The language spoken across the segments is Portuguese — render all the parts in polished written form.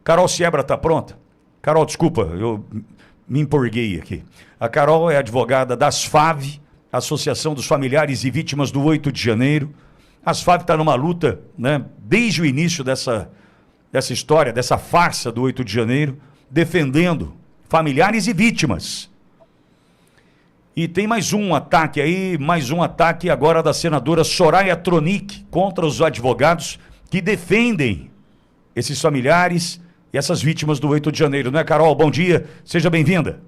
Carol Siebra está pronta? Carol, desculpa, eu me empolguei aqui. A Carol é advogada da ASFAV, Associação dos Familiares e Vítimas do 8 de Janeiro. A ASFAV está numa luta, né, desde o início dessa história, dessa farsa do 8 de janeiro, defendendo familiares e vítimas. E tem mais um ataque aí, mais um ataque agora da senadora Soraya Tronic contra os advogados que defendem esses familiares e essas vítimas do 8 de janeiro. Não é, Carol? Bom dia, seja bem-vinda.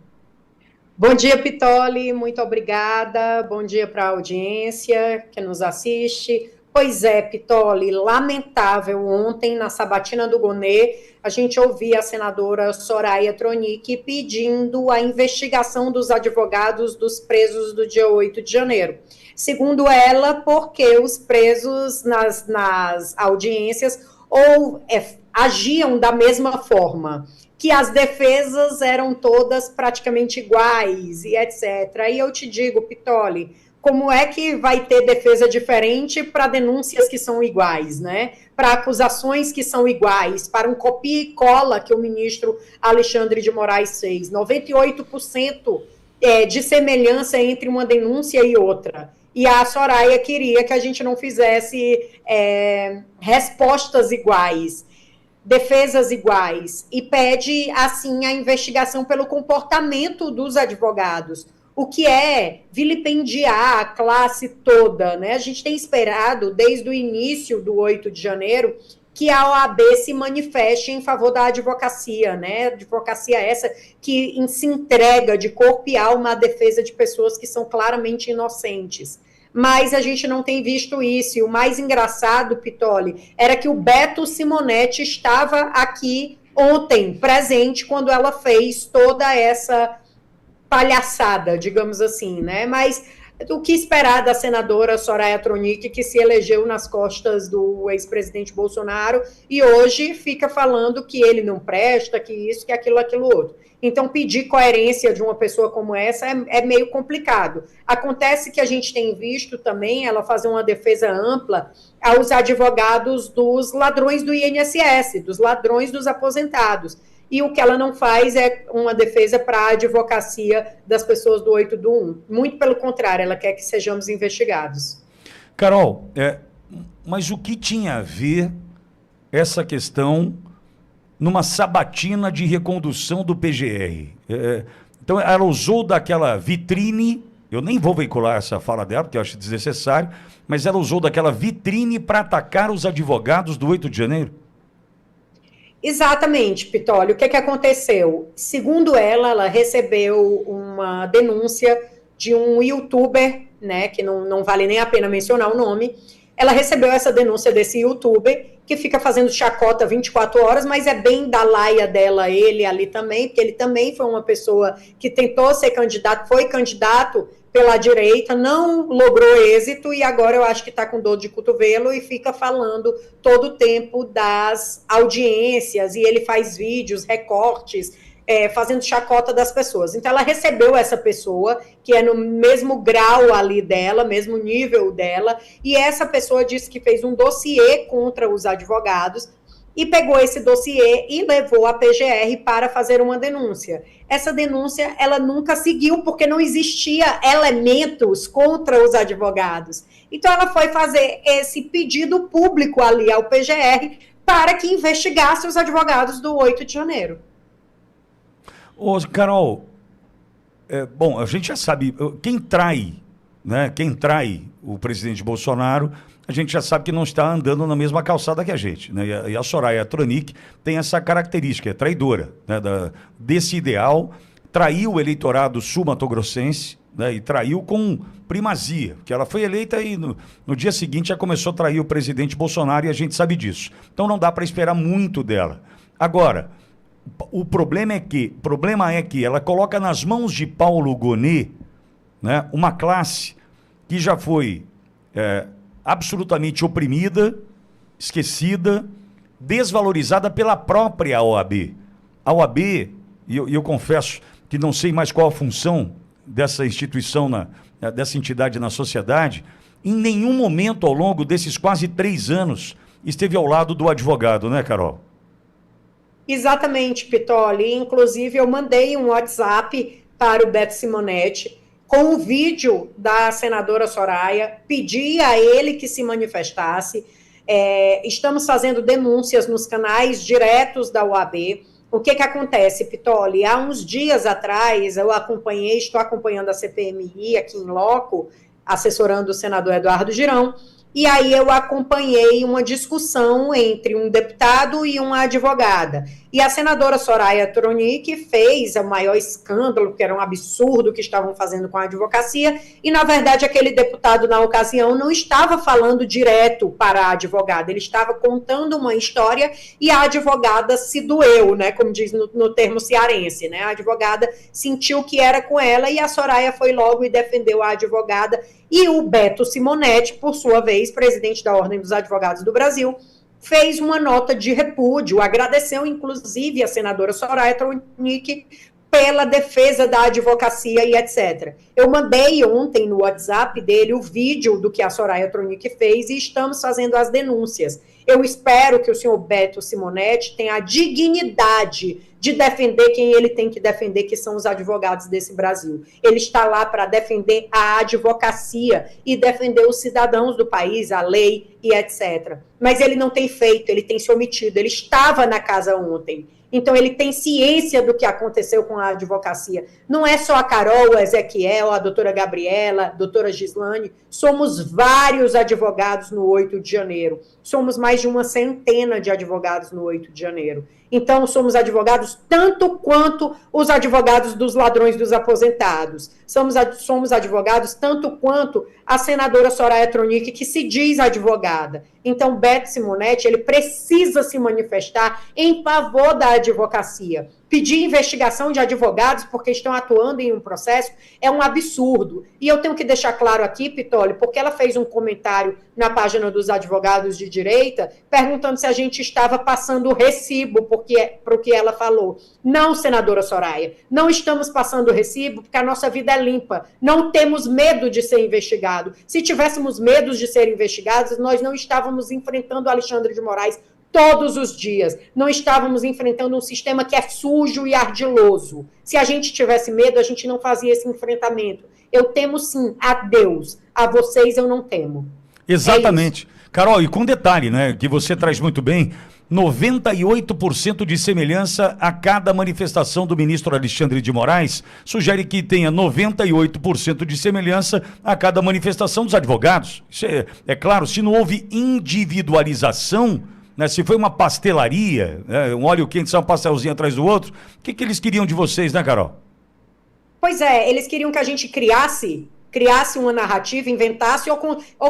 Bom dia, Pitoli, muito obrigada. Bom dia para a audiência que nos assiste. Pois é, Pitoli, lamentável, ontem na sabatina do Gonê, a gente ouvia a senadora Soraya Tronic pedindo a investigação dos advogados dos presos do dia 8 de janeiro. Segundo ela, porque os presos nas audiências agiam da mesma forma, que as defesas eram todas praticamente iguais e etc. E eu te digo, Pitoli, como é que vai ter defesa diferente para denúncias que são iguais, né? Para acusações que são iguais, para um copia e cola que o ministro Alexandre de Moraes fez, 98% de semelhança entre uma denúncia e outra. E a Soraya queria que a gente não fizesse respostas iguais, defesas iguais, e pede, assim, a investigação pelo comportamento dos advogados, o que é vilipendiar a classe toda, né? A gente tem esperado, desde o início do 8 de janeiro, que a OAB se manifeste em favor da advocacia, né? Advocacia essa que se entrega de corpo e alma à defesa de pessoas que são claramente inocentes. Mas a gente não tem visto isso. E o mais engraçado, Pitoli, era que o Beto Simonetti estava aqui ontem, presente, quando ela fez toda essa palhaçada, digamos assim, né? Mas o que esperar da senadora Soraya Tronic, que se elegeu nas costas do ex-presidente Bolsonaro e hoje fica falando que ele não presta, que isso, que aquilo outro. Então, pedir coerência de uma pessoa como essa é meio complicado. Acontece que a gente tem visto também ela fazer uma defesa ampla aos advogados dos ladrões do INSS, dos ladrões dos aposentados. E o que ela não faz é uma defesa para a advocacia das pessoas do 8 do 1. Muito pelo contrário, ela quer que sejamos investigados. Carol, mas o que tinha a ver essa questão numa sabatina de recondução do PGR? Então, ela usou daquela vitrine, eu nem vou veicular essa fala dela, porque eu acho desnecessário, mas ela usou daquela vitrine para atacar os advogados do 8 de janeiro? Exatamente, Pitoli. O que aconteceu? Segundo ela recebeu uma denúncia de um youtuber, né, que não vale nem a pena mencionar o nome. Ela recebeu essa denúncia desse youtuber, que fica fazendo chacota 24 horas, mas é bem da laia dela, ele ali também, porque ele também foi uma pessoa que tentou ser candidato, foi candidato pela direita, não logrou êxito e agora eu acho que está com dor de cotovelo e fica falando todo o tempo das audiências e ele faz vídeos, recortes, fazendo chacota das pessoas. Então ela recebeu essa pessoa que é no mesmo grau ali dela, mesmo nível dela, e essa pessoa disse que fez um dossiê contra os advogados e pegou esse dossiê e levou a PGR para fazer uma denúncia. Essa denúncia, ela nunca seguiu, porque não existia elementos contra os advogados. Então, ela foi fazer esse pedido público ali ao PGR para que investigasse os advogados do 8 de janeiro. Ô, Carol, bom, a gente já sabe, quem trai, né, quem trai o presidente Bolsonaro, a gente já sabe que não está andando na mesma calçada que a gente, né? E a Soraya Tronic tem essa característica, é traidora, né, desse ideal, traiu o eleitorado sul-mato-grossense, né, e traiu com primazia, porque ela foi eleita e no dia seguinte já começou a trair o presidente Bolsonaro e a gente sabe disso. Então não dá para esperar muito dela. Agora, o problema é que ela coloca nas mãos de Paulo Gonet, né, uma classe que já foi absolutamente oprimida, esquecida, desvalorizada pela própria OAB. A OAB, e eu confesso que não sei mais qual a função dessa instituição, dessa entidade na sociedade, em nenhum momento ao longo desses quase 3 anos esteve ao lado do advogado, né, Carol? Exatamente, Pitoli. Inclusive, eu mandei um WhatsApp para o Beto Simonetti com o vídeo da senadora Soraya, pedi a ele que se manifestasse. Estamos fazendo denúncias nos canais diretos da OAB. O que acontece, Pitoli? Há uns dias atrás, estou acompanhando a CPMI aqui em loco, assessorando o senador Eduardo Girão, e aí eu acompanhei uma discussão entre um deputado e uma advogada. E a senadora Soraya Tronic fez o maior escândalo, que era um absurdo que estavam fazendo com a advocacia, e, na verdade, aquele deputado, na ocasião, não estava falando direto para a advogada, ele estava contando uma história e a advogada se doeu, né, como diz no termo cearense, né, a advogada sentiu que era com ela e a Soraya foi logo e defendeu a advogada. E o Beto Simonetti, por sua vez, presidente da Ordem dos Advogados do Brasil, fez uma nota de repúdio, agradeceu inclusive a senadora Soraya Tronic pela defesa da advocacia e etc. Eu mandei ontem no WhatsApp dele o vídeo do que a Soraya Tronic fez e estamos fazendo as denúncias. Eu espero que o senhor Beto Simonetti tenha a dignidade de defender quem ele tem que defender, que são os advogados desse Brasil. Ele está lá para defender a advocacia e defender os cidadãos do país, a lei e etc. Mas ele não tem feito, ele tem se omitido. Ele estava na casa ontem. Então, ele tem ciência do que aconteceu com a advocacia. Não é só a Carol, o Ezequiel, a doutora Gabriela, a doutora Gislane. Somos vários advogados no 8 de janeiro. Somos mais de uma centena de advogados no 8 de janeiro. Então, somos advogados tanto quanto os advogados dos ladrões dos aposentados. Somos advogados tanto quanto a senadora Soraya Tronic, que se diz advogada. Então, Beto Simonetti, ele precisa se manifestar em favor da advocacia. Pedir investigação de advogados porque estão atuando em um processo é um absurdo. E eu tenho que deixar claro aqui, Pitoli, porque ela fez um comentário na página dos advogados de direita, perguntando se a gente estava passando recibo para o que ela falou. Não, senadora Soraya, não estamos passando recibo porque a nossa vida é limpa. Não temos medo de ser investigado. Se tivéssemos medo de ser investigados, nós não estávamos enfrentando Alexandre de Moraes todos os dias. Não estávamos enfrentando um sistema que é sujo e ardiloso. Se a gente tivesse medo, a gente não fazia esse enfrentamento. Eu temo sim a Deus. A vocês eu não temo. Exatamente. Carol, e com detalhe, né, que você traz muito bem, 98% de semelhança a cada manifestação do ministro Alexandre de Moraes sugere que tenha 98% de semelhança a cada manifestação dos advogados. Isso é claro, se não houve individualização, né, se foi uma pastelaria, né, um óleo quente, só um pastelzinho atrás do outro, o que eles queriam de vocês, né, Carol? Pois é, eles queriam que a gente criasse uma narrativa, inventasse ou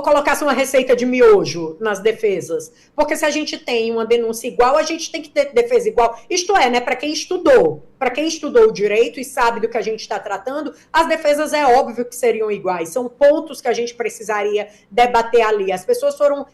colocasse uma receita de miojo nas defesas. Porque se a gente tem uma denúncia igual, a gente tem que ter defesa igual. Isto é, né, para quem estudou o direito e sabe do que a gente está tratando, as defesas é óbvio que seriam iguais. São pontos que a gente precisaria debater ali. As pessoas foram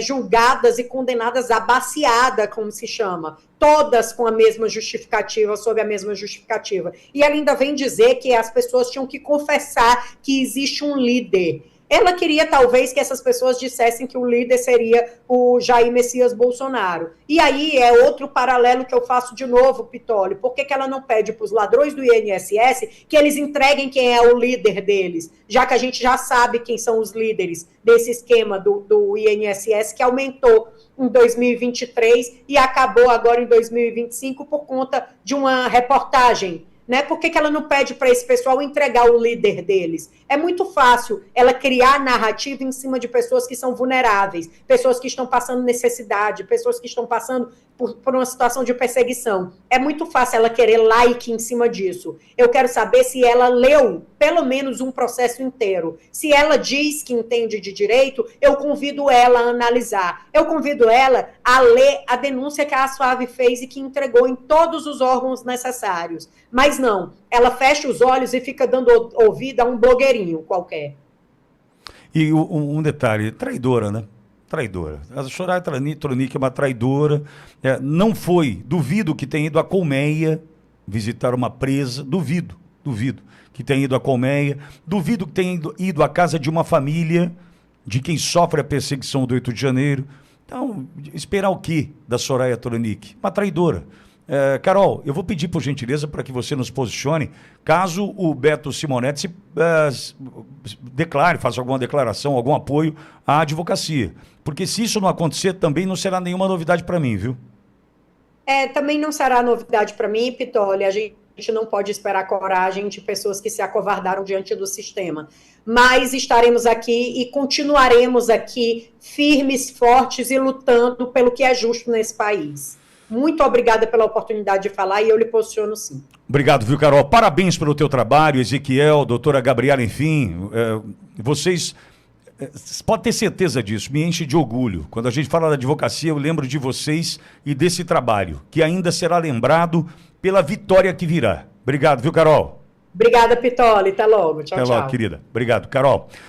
julgadas e condenadas à baciada, como se chama. Todas com a mesma justificativa, sob a mesma justificativa. E ela ainda vem dizer que as pessoas tinham que confessar que existe um líder. Ela queria, talvez, que essas pessoas dissessem que o líder seria o Jair Messias Bolsonaro. E aí é outro paralelo que eu faço de novo, Pitoli. Por que ela não pede para os ladrões do INSS que eles entreguem quem é o líder deles? Já que a gente já sabe quem são os líderes desse esquema do INSS, que aumentou em 2023 e acabou agora em 2025 por conta de uma reportagem. Né? Por que ela não pede para esse pessoal entregar o líder deles? É muito fácil ela criar narrativa em cima de pessoas que são vulneráveis, pessoas que estão passando necessidade, pessoas que estão passando por uma situação de perseguição. É muito fácil ela querer like em cima disso. Eu quero saber se ela leu pelo menos um processo inteiro. Se ela diz que entende de direito, eu convido ela a analisar. Eu convido ela a ler a denúncia que a Suave fez e que entregou em todos os órgãos necessários. Mas não, ela fecha os olhos e fica dando ouvido a um blogueirinho qualquer. E um detalhe, traidora, né? Traidora. A Soraya Tronic é uma traidora. Não foi, duvido que tenha ido à colmeia visitar uma presa, duvido que tenha ido à colmeia, duvido que tenha ido à casa de uma família de quem sofre a perseguição do 8 de janeiro. Então, esperar o quê da Soraya Tronic? Uma traidora. Carol, eu vou pedir por gentileza para que você nos posicione, caso o Beto Simonetti declare, faça alguma declaração, algum apoio à advocacia. Porque se isso não acontecer, também não será nenhuma novidade para mim, viu? Também não será novidade para mim, Pitoli. A gente não pode esperar coragem de pessoas que se acovardaram diante do sistema. Mas estaremos aqui e continuaremos aqui firmes, fortes e lutando pelo que é justo nesse país. Muito obrigada pela oportunidade de falar e eu lhe posiciono sim. Obrigado, viu, Carol? Parabéns pelo teu trabalho, Ezequiel, doutora Gabriela, enfim. Vocês podem ter certeza disso, me enche de orgulho. Quando a gente fala da advocacia, eu lembro de vocês e desse trabalho, que ainda será lembrado pela vitória que virá. Obrigado, viu, Carol? Obrigada, Pitoli. Até logo. Tchau, Até logo, querida. Obrigado, Carol.